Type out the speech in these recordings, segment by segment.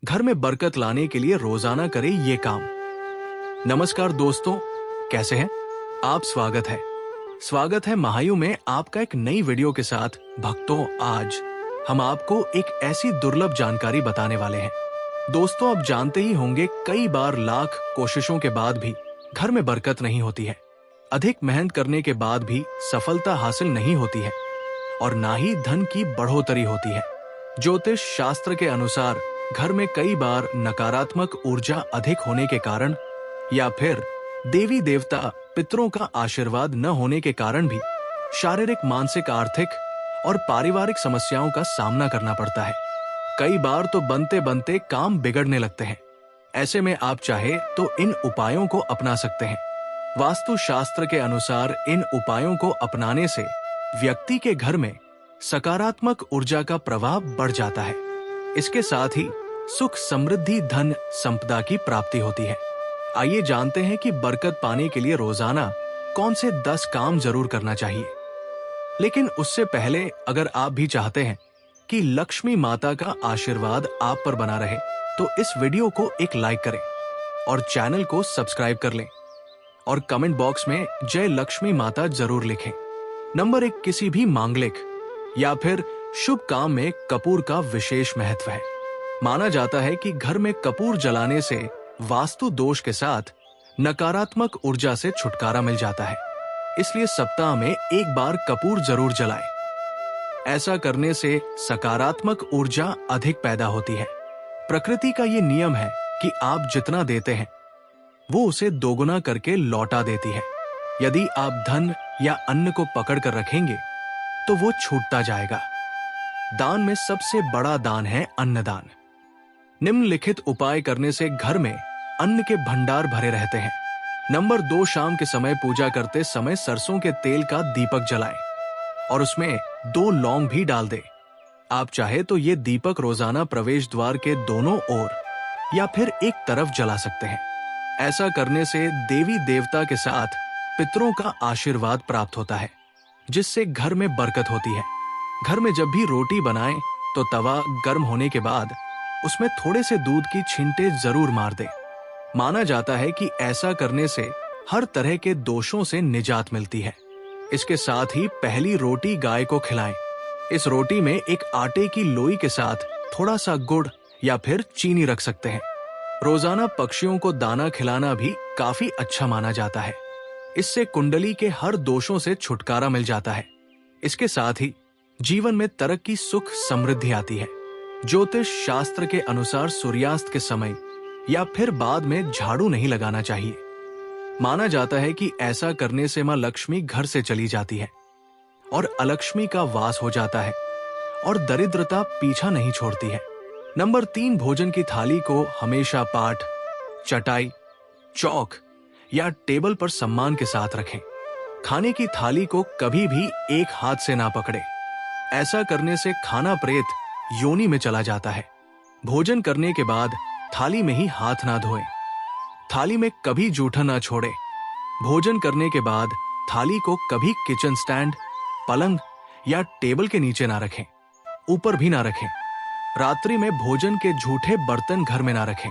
घर में बरकत लाने के लिए रोजाना करें ये काम। नमस्कार दोस्तों, कैसे हैं आप? स्वागत है महायु में आपका एक नई वीडियो के साथ। भक्तों, आज हम आपको एक ऐसी दुर्लभ जानकारी बताने वाले हैं। दोस्तों, आप जानते ही होंगे, कई बार लाख कोशिशों के बाद भी घर में बरकत नहीं होती है। अधिक मेहनत करने के बाद भी सफलता हासिल नहीं होती है और ना ही धन की बढ़ोतरी होती है। ज्योतिष शास्त्र के अनुसार घर में कई बार नकारात्मक ऊर्जा अधिक होने के कारण या फिर देवी देवता पितरों का आशीर्वाद न होने के कारण भी शारीरिक, मानसिक, आर्थिक और पारिवारिक समस्याओं का सामना करना पड़ता है। कई बार तो बनते बनते काम बिगड़ने लगते हैं। ऐसे में आप चाहे तो इन उपायों को अपना सकते हैं। वास्तु शास्त्र के अनुसार इन उपायों को अपनाने से व्यक्ति के घर में सकारात्मक ऊर्जा का प्रभाव बढ़ जाता है। इसके साथ ही सुख, समृद्धि, धन संपदा की प्राप्ति होती है। आइए जानते हैं कि बरकत पाने के लिए रोजाना कौन से 10 काम जरूर करना चाहिए। लेकिन उससे पहले, अगर आप भी चाहते हैं कि लक्ष्मी माता का आशीर्वाद आप पर बना रहे, तो इस वीडियो को एक लाइक करें और चैनल को सब्सक्राइब कर लें और कमेंट बॉक्स में जय लक्ष्मी माता जरूर लिखें। नंबर 1, किसी भी मांगलिक या फिर शुभ काम में कपूर का विशेष महत्व है। माना जाता है कि घर में कपूर जलाने से वास्तु दोष के साथ नकारात्मक ऊर्जा से छुटकारा मिल जाता है। इसलिए सप्ताह में एक बार कपूर जरूर जलाएं। ऐसा करने से सकारात्मक ऊर्जा अधिक पैदा होती है। प्रकृति का ये नियम है कि आप जितना देते हैं वो उसे दोगुना करके लौटा देती है। यदि आप धन या अन्न को पकड़ कर रखेंगे तो वो छूटता जाएगा। दान में सबसे बड़ा दान है अन्नदान। निम्नलिखित उपाय करने से घर में अन्न के भंडार भरे रहते हैं। नंबर 2, शाम के समय पूजा करते समय सरसों के तेल का दीपक जलाएं और उसमें 2 लौंग भी डाल दें। आप चाहे तो ये दीपक रोजाना प्रवेश द्वार के दोनों ओर या फिर एक तरफ जला सकते हैं। ऐसा करने से देवी देवता के साथ पितरों का आशीर्वाद प्राप्त होता है, जिससे घर में बरकत होती है। घर में जब भी रोटी बनाएं तो तवा गर्म होने के बाद उसमें थोड़े से दूध की छींटे जरूर मार दें। माना जाता है कि ऐसा करने से हर तरह के दोषों से निजात मिलती है। इसके साथ ही पहली रोटी गाय को खिलाएं। इस रोटी में एक आटे की लोई के साथ थोड़ा सा गुड़ या फिर चीनी रख सकते हैं। रोजाना पक्षियों को दाना खिलाना भी काफी अच्छा माना जाता है। इससे कुंडली के हर दोषों से छुटकारा मिल जाता है। इसके साथ ही जीवन में तरक्की, सुख, समृद्धि आती है। ज्योतिष शास्त्र के अनुसार सूर्यास्त के समय या फिर बाद में झाड़ू नहीं लगाना चाहिए। माना जाता है कि ऐसा करने से मां लक्ष्मी घर से चली जाती है और अलक्ष्मी का वास हो जाता है और दरिद्रता पीछा नहीं छोड़ती है। नंबर 3, भोजन की थाली को हमेशा पाट, चटाई, चौक या टेबल पर सम्मान के साथ रखें। खाने की थाली को कभी भी एक हाथ से ना पकड़े। ऐसा करने से खाना प्रेत योनि में चला जाता है। भोजन करने के बाद थाली में ही हाथ ना धोएं। थाली में कभी जूठा ना छोड़े। भोजन करने के बाद थाली को कभी किचन स्टैंड, पलंग या टेबल के नीचे ना रखें, ऊपर भी ना रखें। रात्रि में भोजन के झूठे बर्तन घर में ना रखें।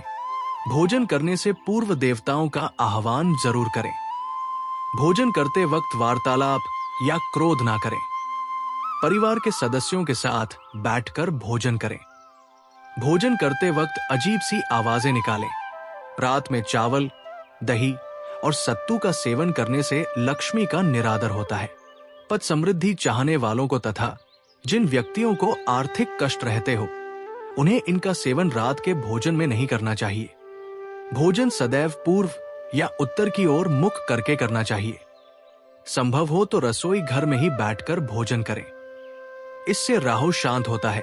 भोजन करने से पूर्व देवताओं का आह्वान जरूर करें। भोजन करते वक्त वार्तालाप या क्रोध ना करें। परिवार के सदस्यों के साथ बैठकर भोजन करें। भोजन करते वक्त अजीब सी आवाजें निकालें। रात में चावल, दही और सत्तू का सेवन करने से लक्ष्मी का निरादर होता है। पद समृद्धि चाहने वालों को तथा जिन व्यक्तियों को आर्थिक कष्ट रहते हो, उन्हें इनका सेवन रात के भोजन में नहीं करना चाहिए। भोजन सदैव पूर्व या उत्तर की ओर मुख करके करना चाहिए। संभव हो तो रसोई घर में ही बैठकर भोजन करें। इससे राहु शांत होता है।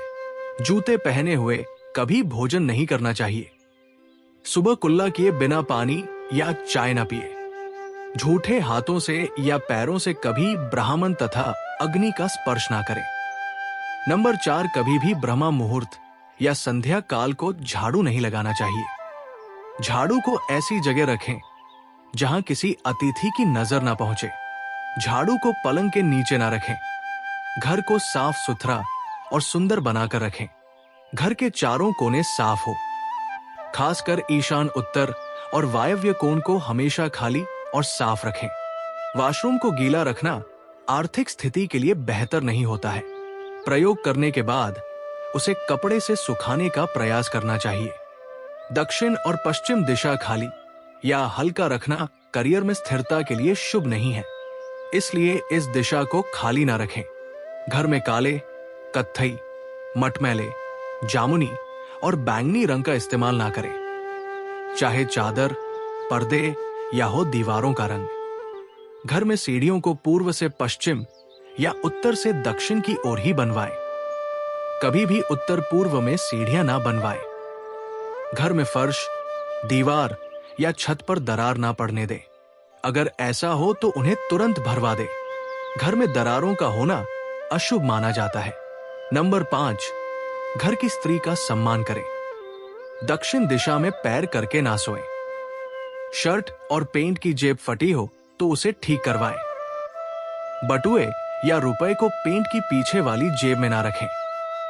जूते पहने हुए कभी भोजन नहीं करना चाहिए। सुबह कुल्ला किए बिना पानी या चाय न पिए। झूठे हाथों से या पैरों से कभी ब्राह्मण तथा अग्नि का स्पर्श ना करें। नंबर 4, कभी भी ब्रह्मा मुहूर्त या संध्या काल को झाड़ू नहीं लगाना चाहिए। झाड़ू को ऐसी जगह रखें जहां किसी अतिथि की नजर ना पहुंचे। झाड़ू को पलंग के नीचे ना रखें। घर को साफ सुथरा और सुंदर बनाकर रखें। घर के चारों कोने साफ हो। खासकर ईशान उत्तर और वायव्य कोण को हमेशा खाली और साफ रखें। वॉशरूम को गीला रखना आर्थिक स्थिति के लिए बेहतर नहीं होता है। प्रयोग करने के बाद उसे कपड़े से सुखाने का प्रयास करना चाहिए। दक्षिण और पश्चिम दिशा खाली या हल्का रखना करियर में स्थिरता के लिए शुभ नहीं है, इसलिए इस दिशा को खाली ना रखें। घर में काले, कत्थई, मटमैले, जामुनी और बैंगनी रंग का इस्तेमाल ना करें, चाहे चादर, पर्दे या हो दीवारों का रंग। घर में सीढ़ियों को पूर्व से पश्चिम या उत्तर से दक्षिण की ओर ही बनवाएं। कभी भी उत्तर पूर्व में सीढ़ियां ना बनवाएं। घर में फर्श, दीवार या छत पर दरार ना पड़ने दें। अगर ऐसा हो तो उन्हें तुरंत भरवा दें। घर में दरारों का होना अशुभ माना जाता है। नंबर 5, घर की स्त्री का सम्मान करें। दक्षिण दिशा में पैर करके ना सोएं। शर्ट और पेंट की जेब फटी हो तो उसे ठीक करवाएं। बटुए या रुपए को पेंट की पीछे वाली जेब में ना रखें।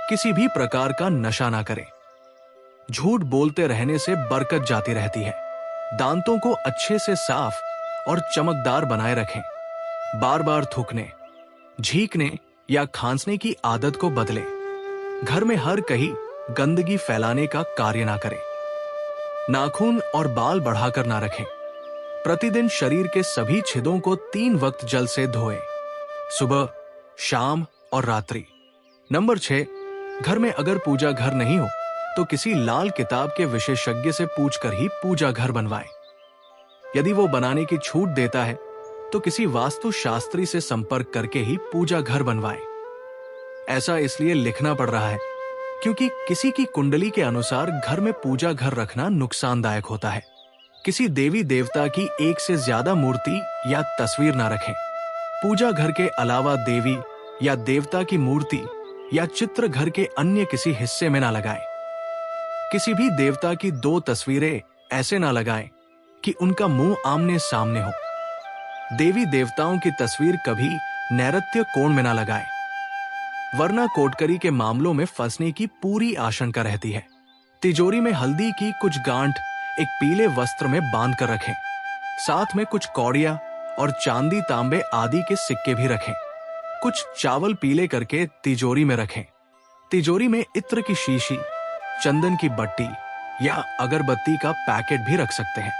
किसी भी प्रकार का नशा ना करें। झूठ बोलते रहने से बरकत जाती रहती है। दांतों को अच्छे से साफ और चमकदार बनाए रखें। बार बार थूकने, झींकने या खांसने की आदत को बदलें। घर में हर कहीं गंदगी फैलाने का कार्य ना करें। नाखून और बाल बढ़ाकर ना रखें। प्रतिदिन शरीर के सभी छिदों को 3 वक्त जल से धोएं, सुबह, शाम और रात्रि। नंबर 6, घर में अगर पूजा घर नहीं हो तो किसी लाल किताब के विशेषज्ञ से पूछकर ही पूजा घर बनवाएं। यदि वो बनाने की छूट देता है तो किसी वास्तु शास्त्री से संपर्क करके ही पूजा घर बनवाएं। ऐसा इसलिए लिखना पड़ रहा है क्योंकि किसी की कुंडली के अनुसार घर में पूजा घर रखना नुकसानदायक होता है। किसी देवी देवता की एक से ज्यादा मूर्ति या तस्वीर ना रखें। पूजा घर के अलावा देवी या देवता की मूर्ति या चित्र घर के अन्य किसी हिस्से में ना लगाएं। किसी भी देवता की 2 तस्वीरें ऐसे ना लगाएं कि उनका मुंह आमने सामने हो। देवी देवताओं की तस्वीर कभी नैऋत्य कोण में ना लगाएं, वरना कोटकरी के मामलों में फंसने की पूरी आशंका रहती है। तिजोरी में हल्दी की कुछ गांठ एक पीले वस्त्र में बांध कर रखें। साथ में कुछ कौड़िया और चांदी तांबे आदि के सिक्के भी रखें। कुछ चावल पीले करके तिजोरी में रखें। तिजोरी में इत्र की शीशी, चंदन की बट्टी या अगरबत्ती का पैकेट भी रख सकते हैं,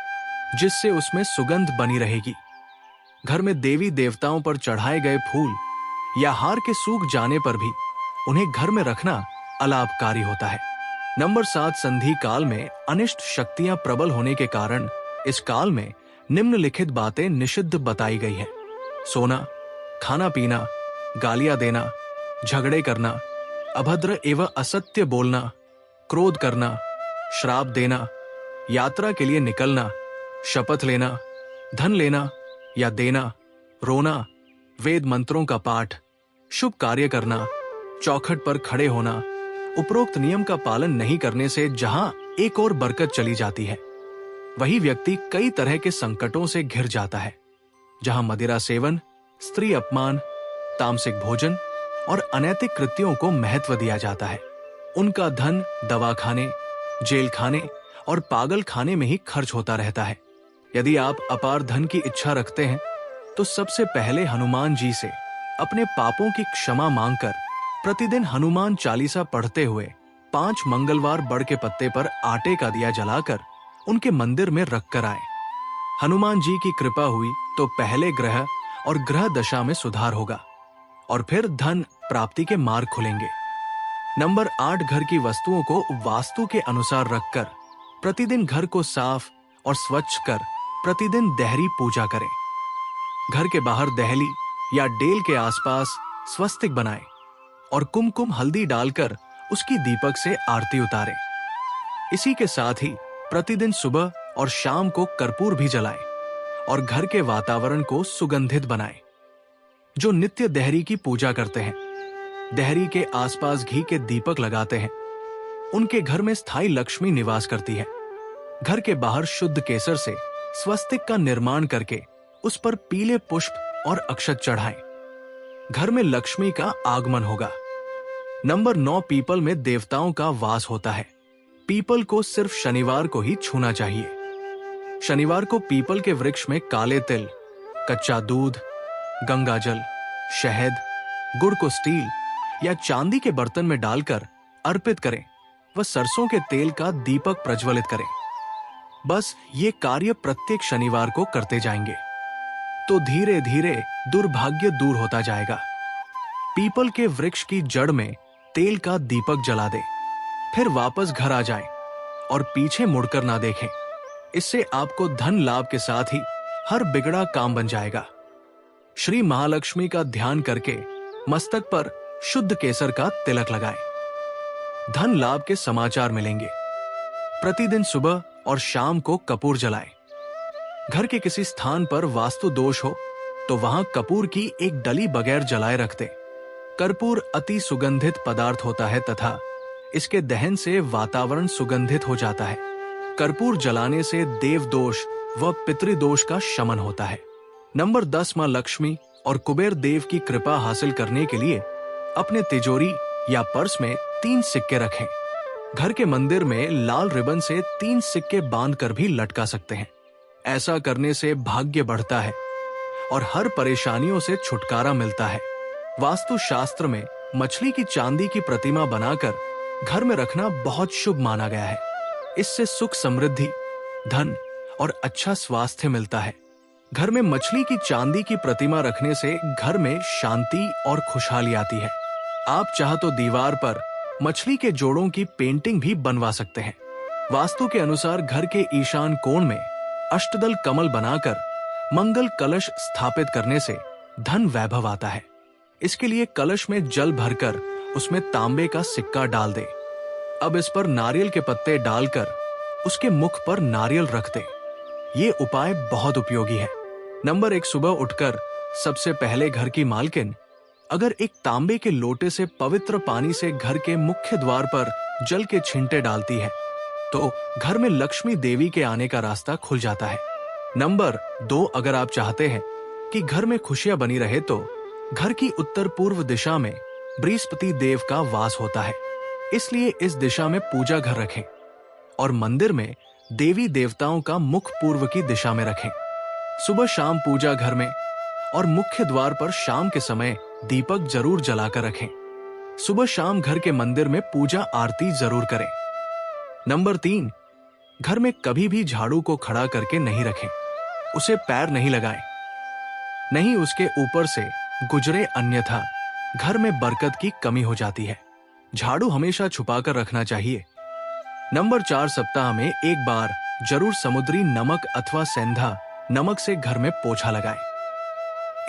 जिससे उसमें सुगंध बनी रहेगी। घर में देवी देवताओं पर चढ़ाए गए फूल या हार के सूख जाने पर भी उन्हें घर में रखना अलाभकारी होता है। नंबर 7, संधि काल में अनिष्ट शक्तियां प्रबल होने के कारण इस काल में निम्नलिखित बातें निषिद्ध बताई गई है। सोना, खाना पीना, गालियां देना, झगड़े करना, अभद्र एवं असत्य बोलना, क्रोध करना, श्राप देना, यात्रा के लिए निकलना, शपथ लेना, धन लेना या देना, रोना, वेद मंत्रों का पाठ, शुभ कार्य करना, चौखट पर खड़े होना। उपरोक्त नियम का पालन नहीं करने से जहां एक और बरकत चली जाती है, वही व्यक्ति कई तरह के संकटों से घिर जाता है। जहां मदिरा सेवन, स्त्री अपमान, तामसिक भोजन और अनैतिक कृत्यों को महत्व दिया जाता है, उनका धन दवाखाने, जेल खाने और पागल खाने में ही खर्च होता रहता है। यदि आप अपार धन की इच्छा रखते हैं तो सबसे पहले हनुमान जी से अपने पापों की क्षमा मांगकर प्रतिदिन हनुमान चालीसा पढ़ते हुए 5 मंगलवार बड़ के पत्ते पर आटे का दिया जलाकर उनके मंदिर में रख कर आए। हनुमान जी की कृपा हुई तो पहले ग्रह और ग्रह दशा में सुधार होगा और फिर धन प्राप्ति के मार्ग खुलेंगे। नंबर 8, घर की वस्तुओं को वास्तु के अनुसार रखकर प्रतिदिन घर को साफ और स्वच्छ कर प्रतिदिन देहरी पूजा करें। घर के बाहर दहली या डेल के आसपास स्वस्तिक बनाएं और कुमकुम हल्दी डालकर उसकी दीपक से आरती उतारें। इसी के साथ ही प्रतिदिन सुबह और शाम को कर्पूर भी जलाएं और घर के वातावरण को सुगंधित बनाएं। जो नित्य देहरी की पूजा करते हैं, देहरी के आसपास घी के दीपक लगाते हैं, उनके घर में स्थायी लक्ष्मी निवास करती है। घर के बाहर शुद्ध केसर से स्वस्तिक का निर्माण करके उस पर पीले पुष्प और अक्षत चढ़ाएं। घर में लक्ष्मी का आगमन होगा। नंबर 9, पीपल में देवताओं का वास होता है। पीपल को सिर्फ शनिवार को ही छूना चाहिए। शनिवार को पीपल के वृक्ष में काले तिल, कच्चा दूध, गंगाजल, शहद, गुड़ को स्टील या चांदी के बर्तन में डालकर अर्पित करें व सरसों के तेल का दीपक प्रज्वलित करें। बस ये कार्य प्रत्येक शनिवार को करते जाएंगे तो धीरे धीरे दुर्भाग्य दूर होता जाएगा। पीपल के वृक्ष की जड़ में तेल का दीपक जला दे, फिर वापस घर आ जाएं और पीछे मुड़कर ना देखें। इससे आपको धन लाभ के साथ ही हर बिगड़ा काम बन जाएगा। श्री महालक्ष्मी का ध्यान करके मस्तक पर शुद्ध केसर का तिलक लगाएं। धन लाभ के समाचार मिलेंगे। प्रतिदिन सुबह और शाम को कपूर जलाएं। घर के किसी स्थान पर वास्तु दोष हो तो वहां कपूर की एक डली बगैर जलाए रख दें। कर्पूर अति सुगंधित पदार्थ होता है तथा इसके दहन से वातावरण सुगंधित हो जाता है। कर्पूर जलाने से देव दोष व पितृदोष का शमन होता है। नंबर 10, मां लक्ष्मी और कुबेर देव की कृपा हासिल करने के लिए अपने तिजोरी या पर्स में 3 सिक्के रखें। घर के मंदिर में लाल रिबन से 3 सिक्के बांधकर भी लटका सकते हैं। ऐसा करने से भाग्य बढ़ता है और हर परेशानियों से छुटकारा मिलता है। वास्तु शास्त्र में मछली की चांदी की प्रतिमा बनाकर घर में रखना बहुत शुभ माना गया है। इससे सुख समृद्धि, धन और अच्छा स्वास्थ्य मिलता है। घर में मछली की चांदी की प्रतिमा रखने से घर में शांति और खुशहाली आती है। आप चाह तो दीवार पर मछली के जोड़ों की पेंटिंग भी बनवा सकते हैं। वास्तु के अनुसार घर के ईशान कोण में अष्टदल कमल बनाकर मंगल कलश स्थापित करने से धन वैभव आता है। इसके लिए कलश में जल भरकर उसमें तांबे का सिक्का डाल दे। अब इस पर नारियल के पत्ते डालकर उसके मुख पर नारियल रख दे। ये उपाय बहुत उपयोगी है। नंबर 1, सुबह उठकर सबसे पहले घर की मालकिन अगर एक तांबे के लोटे से पवित्र पानी से घर के मुख्य द्वार पर जल के छींटे डालती है तो घर में लक्ष्मी देवी के आने का रास्ता खुल जाता है। नंबर 2, अगर आप चाहते हैं कि घर में खुशियां बनी रहे तो घर की उत्तर पूर्व दिशा में बृहस्पति देव का वास होता है। इसलिए इस दिशा में पूजा घर रखें और मंदिर में देवी देवताओं का मुख पूर्व की दिशा में रखें। सुबह शाम पूजा घर में और मुख्य द्वार पर शाम के समय दीपक जरूर जलाकर रखें। सुबह शाम घर के मंदिर में पूजा आरती जरूर करें। नंबर 3, घर में कभी भी झाड़ू को खड़ा करके नहीं रखें। उसे पैर नहीं लगाएं, नहीं उसके ऊपर से गुजरे, अन्यथा घर में बरकत की कमी हो जाती है। झाड़ू हमेशा छुपाकर रखना चाहिए। नंबर 4, सप्ताह में एक बार जरूर समुद्री नमक अथवा सेंधा नमक से घर में पोछा लगाएं।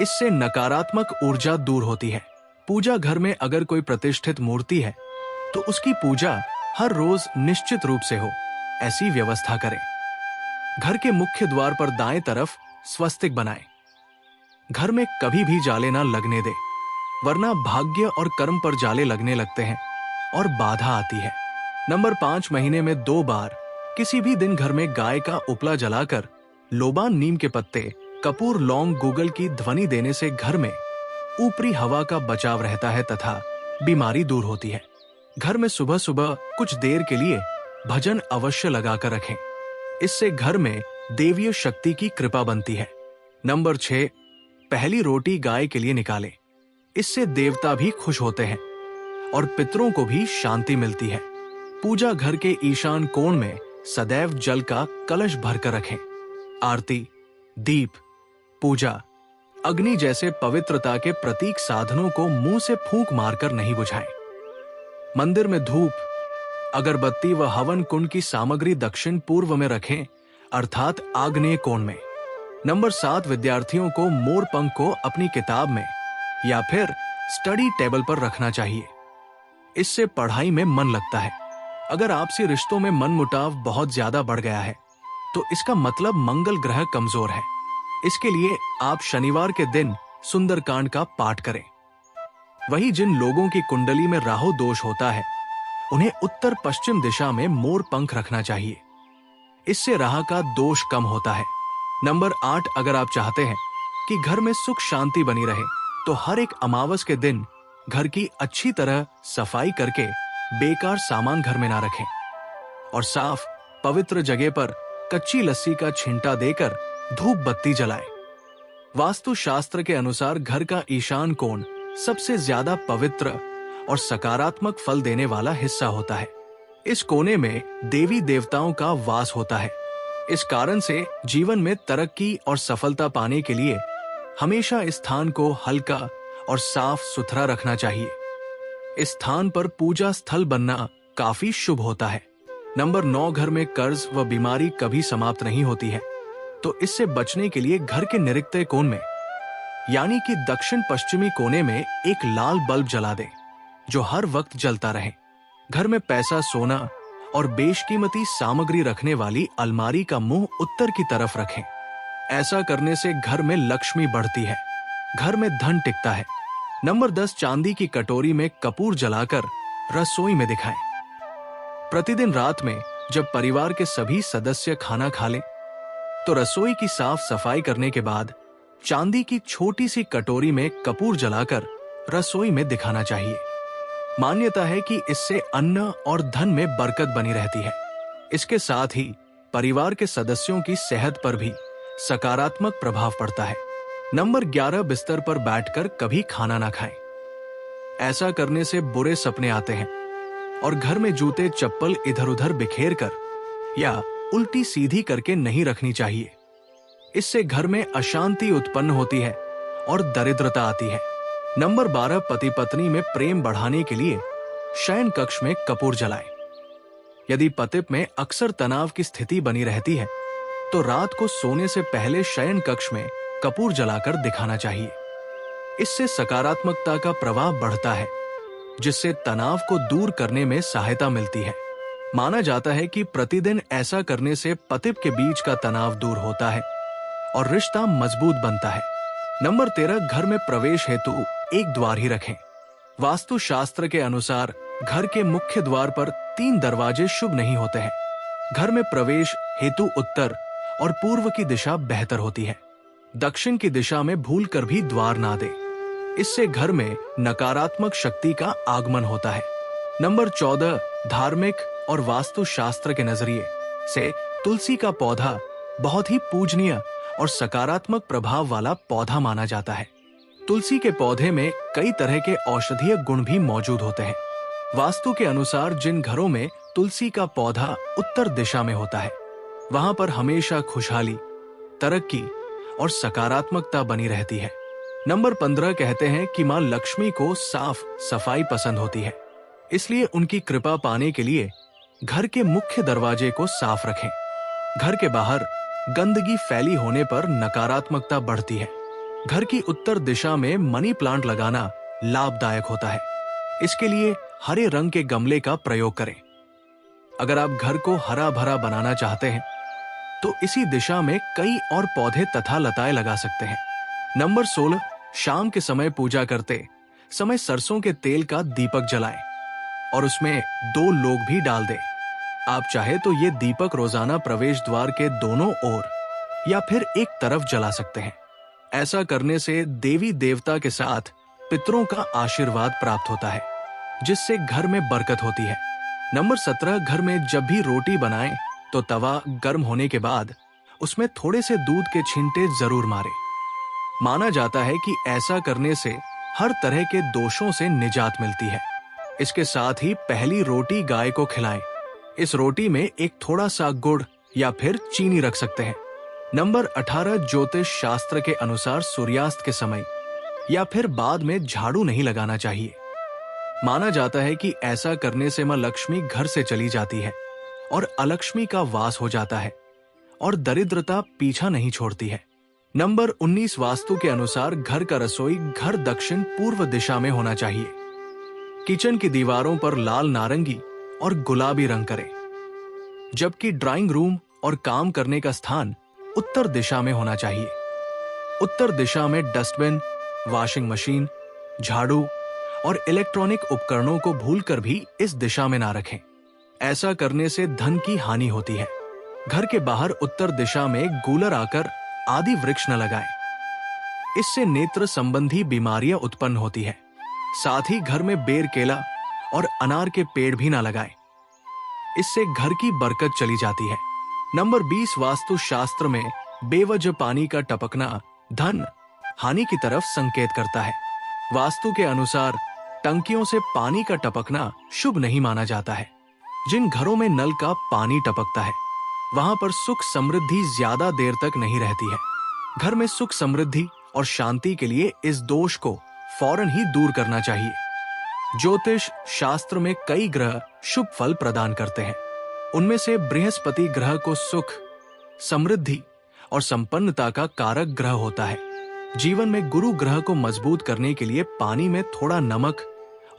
इससे नकारात्मक ऊर्जा दूर होती है। पूजा घर में अगर कोई प्रतिष्ठित मूर्ति है तो उसकी पूजा हर रोज निश्चित रूप से हो, ऐसी व्यवस्था करें। घर के मुख्य द्वार पर दाएं तरफ स्वस्तिक बनाएं। घर में कभी भी जाले ना लगने दे, वरना भाग्य और कर्म पर जाले लगने लगते हैं और बाधा आती है। नंबर 5, महीने में 2 बार किसी भी दिन घर में गाय का उपला जलाकर लोबान, नीम के पत्ते, कपूर, लौंग, गूगल की ध्वनि देने से घर में ऊपरी हवा का बचाव रहता है तथा बीमारी दूर होती है। घर में सुबह सुबह कुछ देर के लिए भजन अवश्य लगाकर रखें। इससे घर में देवीय शक्ति की कृपा बनती है। नंबर 6, पहली रोटी गाय के लिए निकालें। इससे देवता भी खुश होते हैं और पितरों को भी शांति मिलती है। पूजा घर के ईशान कोण में सदैव जल का कलश भरकर रखें। आरती, दीप, पूजा, अग्नि जैसे पवित्रता के प्रतीक साधनों को मुंह से फूंक मारकर नहीं बुझाएं। मंदिर में धूप, अगरबत्ती व हवन कुंड की सामग्री दक्षिण पूर्व में रखें, अर्थात आग्नेय कोण में। नंबर 7, विद्यार्थियों को मोर पंख को अपनी किताब में या फिर स्टडी टेबल पर रखना चाहिए। इससे पढ़ाई में मन लगता है। अगर आपसी रिश्तों में मनमुटाव बहुत ज्यादा बढ़ गया है तो इसका मतलब मंगल ग्रह कमजोर है। इसके लिए आप शनिवार के दिन सुंदरकांड का पाठ करें। वही जिन लोगों की कुंडली में राहु दोष होता है उन्हें उत्तर पश्चिम दिशा में मोर पंख रखना चाहिए। इससे राहु का दोष कम होता है। नंबर 8, अगर आप चाहते हैं कि घर में सुख शांति बनी रहे तो हर एक अमावस के दिन घर की अच्छी तरह सफाई करके बेकार सामान घर में ना रखें। और साफ पवित्र जगह पर कच्ची लस्सी का छिंटा देकर धूप बत्ती जलाएं। वास्तु शास्त्र के अनुसार घर का ईशान कोण सबसे ज्यादा पवित्र और सकारात्मक फल देने वाला हिस्सा होता है। इस कोने में देवी देवताओं का वास होता है। इस कारण से जीवन में तरक्की और सफलता पाने के लिए हमेशा इस स्थान को हल्का और साफ सुथरा रखना चाहिए। इस स्थान पर पूजा स्थल बनना काफी शुभ होता है। नंबर 9, घर में कर्ज व बीमारी कभी समाप्त नहीं होती है, तो इससे बचने के लिए घर के निरक्तय कोण में यानी कि दक्षिण पश्चिमी कोने में एक लाल बल्ब जला दें, जो हर वक्त जलता रहे। घर में पैसा, सोना और बेशकीमती सामग्री रखने वाली अलमारी का मुंह उत्तर की तरफ रखें। ऐसा करने से घर में लक्ष्मी बढ़ती है, घर में धन टिकता है। नंबर 10, चांदी की कटोरी में कपूर जलाकर रसोई में दिखाएं। प्रतिदिन रात में जब परिवार के सभी सदस्य खाना खा लें, तो रसोई की साफ सफाई करने के बाद चांदी की छोटी सी कटोरी में कपूर जलाकर रसोई में दिखाना चाहिए। मान्यता है कि इससे अन्न और धन में बरकत बनी रहती है। इसके साथ ही परिवार के सदस्यों की सेहत पर भी सकारात्मक प्रभाव पड़ता है। नंबर 11, बिस्तर पर बैठकर कभी खाना ना खाएं। ऐसा करने से बुरे सपने आते हैं और घर में जूते चप्पल इधर उधर बिखेर कर या उल्टी सीधी करके नहीं रखनी चाहिए। इससे घर में अशांति उत्पन्न होती है और दरिद्रता आती है। नंबर 12, पति पत्नी में प्रेम बढ़ाने के लिए शयन कक्ष में कपूर जलाएं। यदि पति में अक्सर तनाव की स्थिति बनी रहती है, तो रात को सोने से पहले शयन कक्ष में कपूर जलाकर दिखाना चाहिए। इससे सकारात्मकता का प्रभाव बढ़ता है, जिससे तनाव को दूर करने में सहायता मिलती है। माना जाता है कि प्रतिदिन ऐसा करने से पति के बीच का तनाव दूर होता है और रिश्ता मजबूत बनता है। नंबर 13, घर में प्रवेश हेतु एक द्वार ही रखें। वास्तु शास्त्र के अनुसार घर के मुख्य द्वार पर 3 दरवाजे शुभ नहीं होते हैं। घर में प्रवेश हेतु उत्तर और पूर्व की दिशा बेहतर होती है। दक्षिण की दिशा में भूल कर भी द्वार ना दें। इससे घर में नकारात्मक शक्ति का आगमन होता है। नंबर 14, धार्मिक और वास्तु शास्त्र के नजरिए से तुलसी का पौधा बहुत ही पूजनीय और सकारात्मक प्रभाव वाला पौधा माना जाता है। तुलसी के पौधे में कई तरह के औषधीय गुण भी मौजूद होते हैं। वास्तु के अनुसार जिन घरों में तुलसी का पौधा उत्तर दिशा में होता है, वहां पर हमेशा खुशहाली, तरक्की और सकारात्मकता बनी रहती है। नंबर 15, कहते हैं कि मां लक्ष्मी को साफ सफाई पसंद होती है, इसलिए उनकी कृपा पाने के लिए घर के मुख्य दरवाजे को साफ रखें। घर के बाहर गंदगी फैली होने पर नकारात्मकता बढ़ती है। घर की उत्तर दिशा में मनी प्लांट लगाना लाभदायक होता है। इसके लिए हरे रंग के गमले का प्रयोग करें। अगर आप घर को हरा भरा बनाना चाहते हैं, तो इसी दिशा में कई और पौधे तथा लताएं लगा सकते हैं। नंबर 16, शाम के समय पूजा करते समय सरसों के तेल का दीपक जलाएं और उसमें 2 लोग भी डाल दें। आप चाहे तो ये दीपक रोजाना प्रवेश द्वार के दोनों ओर या फिर एक तरफ जला सकते हैं। ऐसा करने से देवी देवता के साथ पितरों का आशीर्वाद प्राप्त होता है, जिससे घर में बरकत होती है। नंबर 17, घर में जब भी रोटी बनाएं तो तवा गर्म होने के बाद उसमें थोड़े से दूध के छींटे जरूर मारें। माना जाता है कि ऐसा करने से हर तरह के दोषों से निजात मिलती है। इसके साथ ही पहली रोटी गाय को खिलाएं। इस रोटी में एक थोड़ा सा गुड़ या फिर चीनी रख सकते हैं। नंबर 18, ज्योतिष शास्त्र के अनुसार सूर्यास्त के समय या फिर बाद में झाड़ू नहीं लगाना चाहिए। माना जाता है कि ऐसा करने से मां लक्ष्मी घर से चली जाती है और अलक्ष्मी का वास हो जाता है और दरिद्रता पीछा नहीं छोड़ती है। नंबर 19, वास्तु के अनुसार घर का रसोई घर दक्षिण पूर्व दिशा में होना चाहिए। किचन की दीवारों पर लाल, नारंगी और गुलाबी रंग करें, जबकि ड्राइंग रूम और काम करने का स्थान उत्तर दिशा में होना चाहिए। उत्तर दिशा में डस्टबिन, वॉशिंग मशीन, झाड़ू और इलेक्ट्रॉनिक उपकरणों को भूलकर भी इस दिशा में ना रखें। ऐसा करने से धन की हानि होती है। घर के बाहर उत्तर दिशा में गूलर आकर आदि वृक्ष न लगाएं। इससे नेत्र संबंधी बीमारियां उत्पन्न होती है। साथ ही घर में बेर, केला और अनार के पेड़ भी ना लगाएं। इससे घर की बरकत चली जाती है। नंबर 20 वास्तु शास्त्र में बेवजह पानी का टपकना धन हानि की तरफ संकेत करता है। वास्तु के अनुसार टंकियों से पानी का टपकना शुभ नहीं माना जाता है। जिन घरों में नल का पानी टपकता है वहां पर सुख समृद्धि ज्यादा देर तक नहीं रहती है। घर में सुख समृद्धि और शांति के लिए इस दोष को फौरन ही दूर करना चाहिए। ज्योतिष शास्त्र में कई ग्रह शुभ फल प्रदान करते हैं। उनमें से बृहस्पति ग्रह को सुख, समृद्धि और संपन्नता का कारक ग्रह होता है। जीवन में गुरु ग्रह को मजबूत करने के लिए पानी में थोड़ा नमक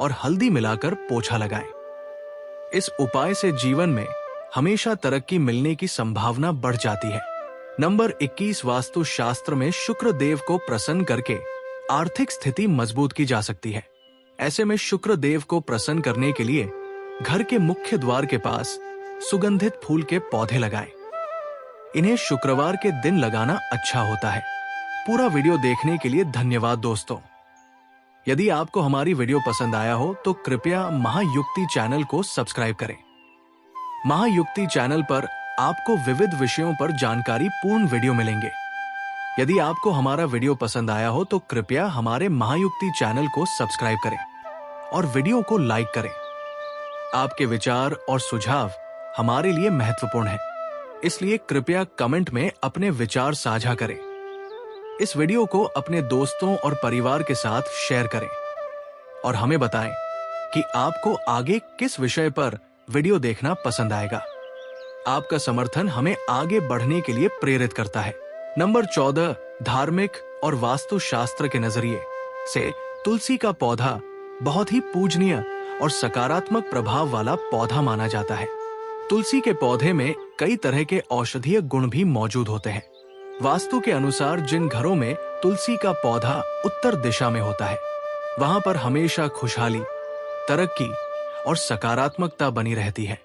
और हल्दी मिलाकर पोछा लगाएं। इस उपाय से जीवन में हमेशा तरक्की मिलने की संभावना बढ़ जाती है। नंबर 21 वास्तु शास्त्र में शुक्र देव को प्रसन्न करके आर्थिक स्थिति मजबूत की जा सकती है। ऐसे में शुक्र देव को प्रसन्न करने के लिए घर के मुख्य द्वार के पास सुगंधित फूल के पौधे लगाएं। इन्हें शुक्रवार के दिन लगाना अच्छा होता है। पूरा वीडियो देखने के लिए धन्यवाद दोस्तों। यदि आपको हमारी वीडियो पसंद आया हो तो कृपया महायुक्ति चैनल को सब्सक्राइब करें। महायुक्ति चैनल पर आपको विविध विषयों पर जानकारी पूर्ण वीडियो मिलेंगे। यदि आपको हमारा वीडियो पसंद आया हो तो कृपया हमारे महायुक्ति चैनल को सब्सक्राइब करें और वीडियो को लाइक करें। आपके विचार और सुझाव हमारे लिए महत्वपूर्ण है, इसलिए कृपया कमेंट में अपने विचार साझा करें। इस वीडियो को अपने दोस्तों और परिवार के साथ शेयर करें और हमें बताएं कि आपको आगे किस विषय पर वीडियो देखना पसंद आएगा। आपका समर्थन हमें आगे बढ़ने के लिए प्रेरित करता है। नंबर 14 धार्मिक और वास्तु शास्त्र के नजरिए से तुलसी का पौधा बहुत ही पूजनीय और सकारात्मक प्रभाव वाला पौधा माना जाता है। तुलसी के पौधे में कई तरह के औषधीय गुण भी मौजूद होते हैं। वास्तु के अनुसार जिन घरों में तुलसी का पौधा उत्तर दिशा में होता है वहां पर हमेशा खुशहाली, तरक्की और सकारात्मकता बनी रहती है।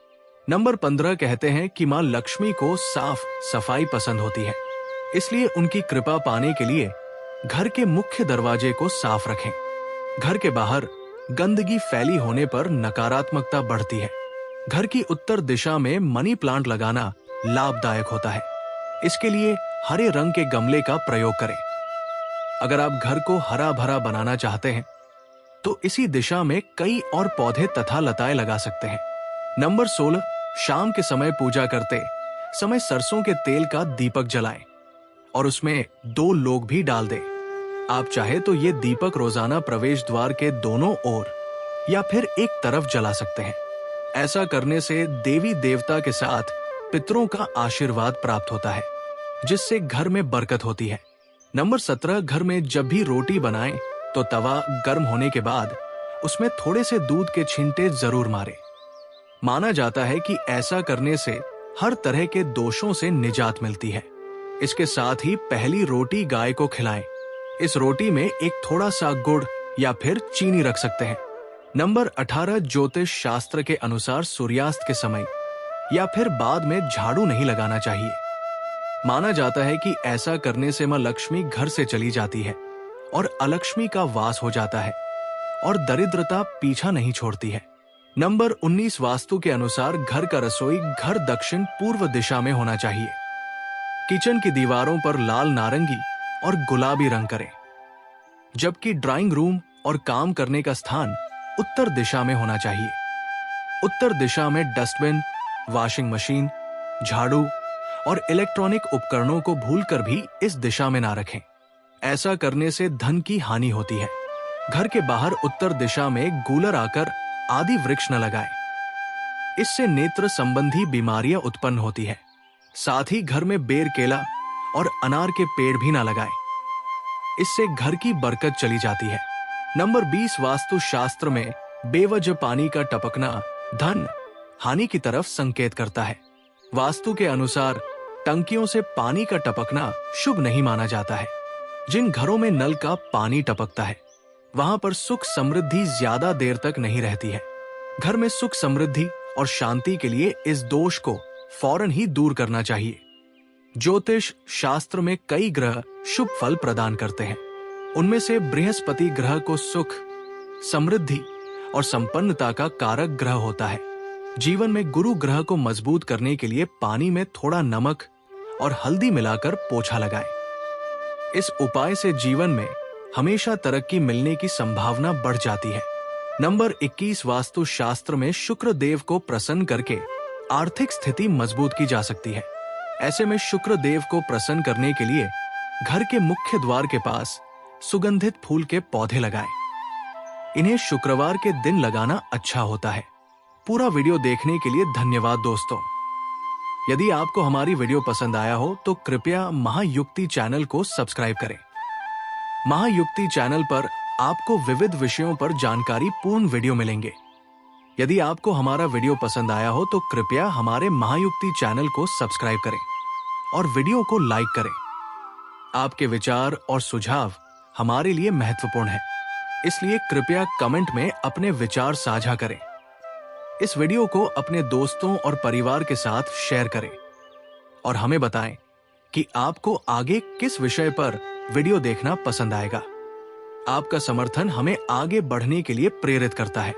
नंबर 15 कहते हैं कि मां लक्ष्मी को साफ सफाई पसंद होती है, इसलिए उनकी कृपा पाने के लिए घर के मुख्य दरवाजे को साफ रखें। घर के बाहर गंदगी फैली होने पर नकारात्मकता बढ़ती है। घर की उत्तर दिशा में मनी प्लांट लगाना लाभदायक होता है। इसके लिए हरे रंग के गमले का प्रयोग करें। अगर आप घर को हरा भरा बनाना चाहते हैं तो इसी दिशा में कई और पौधे तथा लताएं लगा सकते हैं। नंबर 16 शाम के समय पूजा करते समय सरसों के तेल का दीपक जलाएं और उसमें 2 लोग भी डाल दें। आप चाहे तो ये दीपक रोजाना प्रवेश द्वार के दोनों ओर या फिर एक तरफ जला सकते हैं। ऐसा करने से देवी देवता के साथ पितरों का आशीर्वाद प्राप्त होता है, जिससे घर में बरकत होती है। नंबर 17 घर में जब भी रोटी बनाएं तो तवा गर्म होने के बाद उसमें थोड़े से दूध के छींटे जरूर मारें। माना जाता है कि ऐसा करने से हर तरह के दोषों से निजात मिलती है। इसके साथ ही पहली रोटी गाय को खिलाएं। इस रोटी में एक थोड़ा सा गुड़ या फिर चीनी रख सकते हैं। नंबर 18 ज्योतिष शास्त्र के अनुसार सूर्यास्त के समय या फिर बाद में झाड़ू नहीं लगाना चाहिए। माना जाता है कि ऐसा करने से मां लक्ष्मी घर से चली जाती है और अलक्ष्मी का वास हो जाता है और दरिद्रता पीछा नहीं छोड़ती है। नंबर 19 वास्तु के अनुसार घर का रसोई घर दक्षिण पूर्व दिशा में होना चाहिए। किचन की दीवारों पर लाल, नारंगी और गुलाबी रंग करें, जबकि ड्राइंग रूम और काम करने का स्थान उत्तर दिशा में होना चाहिए। उत्तर दिशा में डस्टबिन, वॉशिंग मशीन, झाड़ू और इलेक्ट्रॉनिक उपकरणों को भूलकर भी इस दिशा में ना रखें। ऐसा करने से धन की हानि होती है। घर के बाहर उत्तर दिशा में गूलर आकर आदि वृक्ष न लगाएं। इससे नेत्र संबंधी बीमारियां उत्पन्न होती है। साथ ही घर में बेर, केला और अनार के पेड़ भी ना लगाएं। इससे घर की बरकत चली जाती है। नंबर 20 वास्तु शास्त्र में बेवजह पानी का टपकना धन हानि की तरफ संकेत करता है। वास्तु के अनुसार टंकियों से पानी का टपकना शुभ नहीं माना जाता है। जिन घरों में नल का पानी टपकता है वहां पर सुख समृद्धि ज्यादा देर तक नहीं रहती है। घर में सुख समृद्धि और शांति के लिए इस दोष को फौरन ही दूर करना चाहिए। ज्योतिष शास्त्र में कई ग्रह शुभ फल प्रदान करते हैं। उनमें से बृहस्पति ग्रह को सुख, समृद्धि और संपन्नता का कारक ग्रह होता है। जीवन में गुरु ग्रह को मजबूत करने के लिए पानी में थोड़ा नमक और हल्दी मिलाकर पोछा लगाएं। इस उपाय से जीवन में हमेशा तरक्की मिलने की संभावना बढ़ जाती है। नंबर 21 वास्तु शास्त्र में शुक्र देव को प्रसन्न करके आर्थिक स्थिति मजबूत की जा सकती है। ऐसे में शुक्र देव को प्रसन्न करने के लिए घर के मुख्य द्वार के पास सुगंधित फूल के पौधे लगाएं। इन्हें शुक्रवार के दिन लगाना अच्छा होता है। पूरा वीडियो देखने के लिए धन्यवाद दोस्तों। यदि आपको हमारी वीडियो पसंद आया हो तो कृपया महायुक्ति चैनल को सब्सक्राइब करें। महायुक्ति चैनल पर आपको विविध विषयों पर जानकारी पूर्ण वीडियो मिलेंगे। यदि आपको हमारा वीडियो पसंद आया हो तो कृपया हमारे महायुक्ति चैनल को सब्सक्राइब करें और वीडियो को लाइक करें। आपके विचार और सुझाव हमारे लिए महत्वपूर्ण है, इसलिए कृपया कमेंट में अपने विचार साझा करें। इस वीडियो को अपने दोस्तों और परिवार के साथ शेयर करें और हमें बताएं कि आपको आगे किस विषय पर वीडियो देखना पसंद आएगा। आपका समर्थन हमें आगे बढ़ने के लिए प्रेरित करता है।